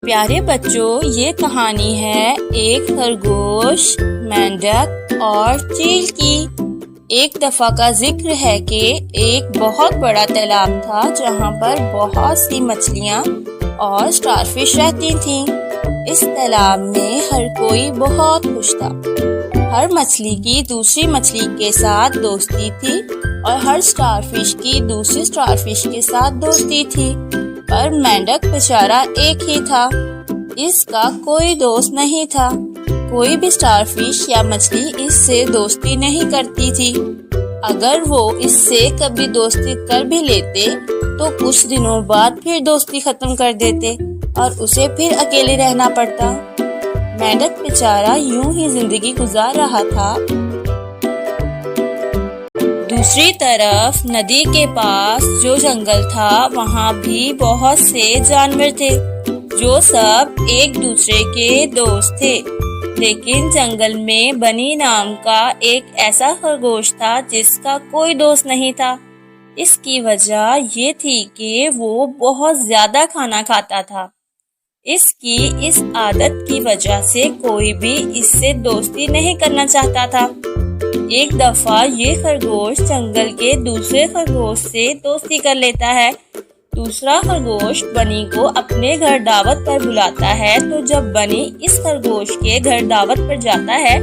پیارے بچوں، یہ کہانی ہے ایک خرگوش، مینڈک اور چیل کی۔ ایک دفعہ کا ذکر ہے کہ ایک بہت بڑا تالاب تھا جہاں پر بہت سی مچھلیاں اور اسٹار فش رہتی تھیں۔ اس تالاب میں ہر کوئی بہت خوش تھا۔ ہر مچھلی کی دوسری مچھلی کے ساتھ دوستی تھی اور ہر اسٹار فش کی دوسری اسٹار فش کے ساتھ دوستی تھی، پر مینڈک بیچارہ ایک ہی تھا۔ اس کا کوئی دوست نہیں تھا۔ کوئی بھی اسٹار فش یا مچھلی اس سے دوستی نہیں کرتی تھی۔ اگر وہ اس سے کبھی دوستی کر بھی لیتے تو کچھ دنوں بعد پھر دوستی ختم کر دیتے اور اسے پھر اکیلے رہنا پڑتا۔ مینڈک بیچارہ یوں ہی زندگی گزار رہا تھا۔ دوسری طرف ندی کے پاس جو جنگل تھا وہاں بھی بہت سے جانور تھے جو سب ایک دوسرے کے دوست تھے، لیکن جنگل میں بنی نام کا ایک ایسا خرگوش تھا جس کا کوئی دوست نہیں تھا۔ اس کی وجہ یہ تھی کہ وہ بہت زیادہ کھانا کھاتا تھا۔ اس کی اس عادت کی وجہ سے کوئی بھی اس سے دوستی نہیں کرنا چاہتا تھا۔ ایک دفعہ یہ خرگوش جنگل کے دوسرے خرگوش سے دوستی کر لیتا ہے۔ دوسرا خرگوش بنی کو اپنے گھر دعوت پر بلاتا ہے، تو جب بنی اس خرگوش کے گھر دعوت پر جاتا ہے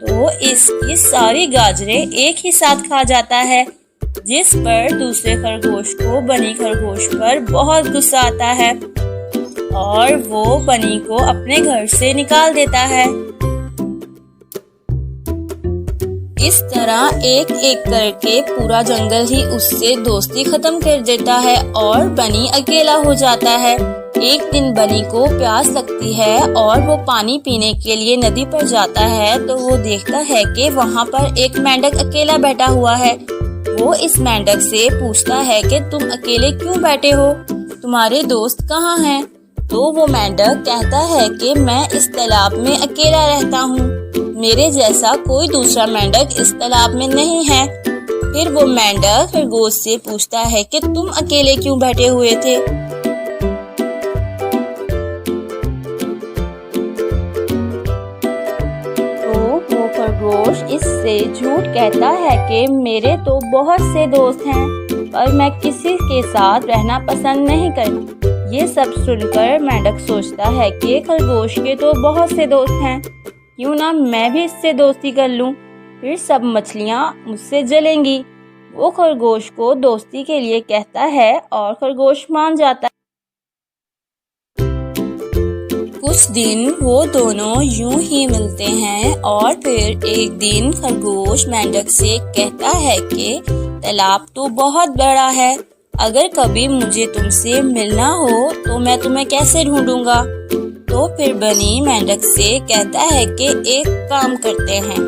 تو اس کی ساری گاجریں ایک ہی ساتھ کھا جاتا ہے، جس پر دوسرے خرگوش کو بنی خرگوش پر بہت غصہ آتا ہے اور وہ بنی کو اپنے گھر سے نکال دیتا ہے۔ اس طرح ایک ایک کر کے پورا جنگل ہی اس سے دوستی ختم کر دیتا ہے اور بنی اکیلا ہو جاتا ہے۔ ایک دن بنی کو پیاس لگتی ہے اور وہ پانی پینے کے لیے ندی پر جاتا ہے تو وہ دیکھتا ہے کہ وہاں پر ایک مینڈک اکیلا بیٹھا ہوا ہے۔ وہ اس مینڈک سے پوچھتا ہے کہ تم اکیلے کیوں بیٹھے ہو؟ تمہارے دوست کہاں ہیں؟ تو وہ مینڈک کہتا ہے کہ میں اس تالاب میں اکیلا رہتا ہوں، میرے جیسا کوئی دوسرا مینڈک اس تالاب میں نہیں ہے۔ پھر وہ مینڈک خرگوش سے پوچھتا ہے کہ تم اکیلے کیوں بیٹھے ہوئے تھے؟ تو وہ خرگوش اس سے جھوٹ کہتا ہے کہ میرے تو بہت سے دوست ہیں اور میں کسی کے ساتھ رہنا پسند نہیں کرتا۔ یہ سب سن کر مینڈک سوچتا ہے کہ خرگوش کے تو بہت سے دوست ہیں، کیوں نہ میں بھی اس سے دوستی کر لوں، پھر سب مچھلیاں مجھ سے جلیں گی۔ وہ خرگوش کو دوستی کے لیے کہتا ہے اور خرگوش مان جاتا ہے۔ کچھ دن وہ دونوں یوں ہی ملتے ہیں اور پھر ایک دن خرگوش مینڈک سے کہتا ہے کہ تالاب تو بہت بڑا ہے، اگر کبھی مجھے تم سے ملنا ہو تو میں تمہیں کیسے ڈھونڈوں گا؟ تو پھر بنی مینڈک سے کہتا ہے کہ ایک کام کرتے ہیں،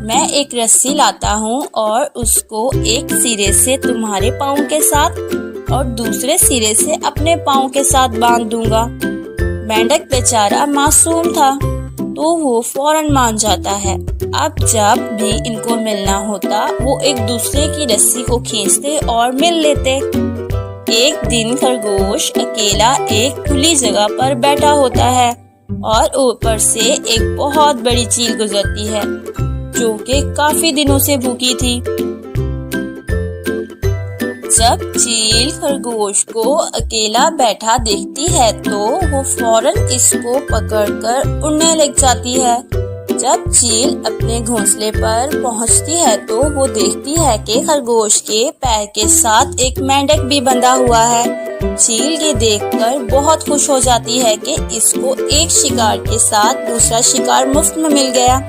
میں ایک رسی لاتا ہوں اور اس کو ایک سرے سے تمہارے پاؤں کے ساتھ اور دوسرے سرے سے اپنے پاؤں کے ساتھ باندھ دوں گا۔ مینڈک بیچارہ معصوم تھا تو وہ فوراً مان جاتا ہے۔ اب جب بھی ان کو ملنا ہوتا وہ ایک دوسرے کی رسی کو کھینچتے اور مل لیتے۔ ایک دن خرگوش اکیلا ایک کھلی جگہ پر بیٹھا ہوتا ہے اور اوپر سے ایک بہت بڑی چیل گزرتی ہے جو کہ کافی دنوں سے بھوکی تھی۔ جب چیل خرگوش کو اکیلا بیٹھا دیکھتی ہے تو وہ فوراً اس کو پکڑ کر اڑنے لگ جاتی ہے۔ جب چیل اپنے گھونسلے پر پہنچتی ہے تو وہ دیکھتی ہے کہ خرگوش کے پیر کے ساتھ ایک مینڈک بھی بندھا ہوا ہے۔ چیل یہ دیکھ کر بہت خوش ہو جاتی ہے کہ اس کو ایک شکار کے ساتھ دوسرا شکار مفت میں مل گیا۔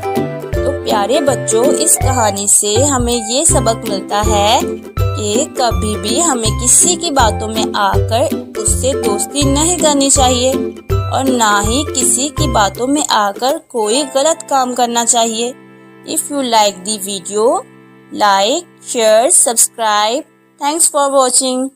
تو پیارے بچوں، اس کہانی سے ہمیں یہ سبق ملتا ہے کہ کبھی بھی ہمیں کسی کی باتوں میں آ کر اس سے دوستی نہیں کرنی چاہیے اور نہ ہی کسی کی باتوں میں آ کر کوئی غلط کام کرنا چاہیے۔ If you like the video, like, share, subscribe. Thanks for watching.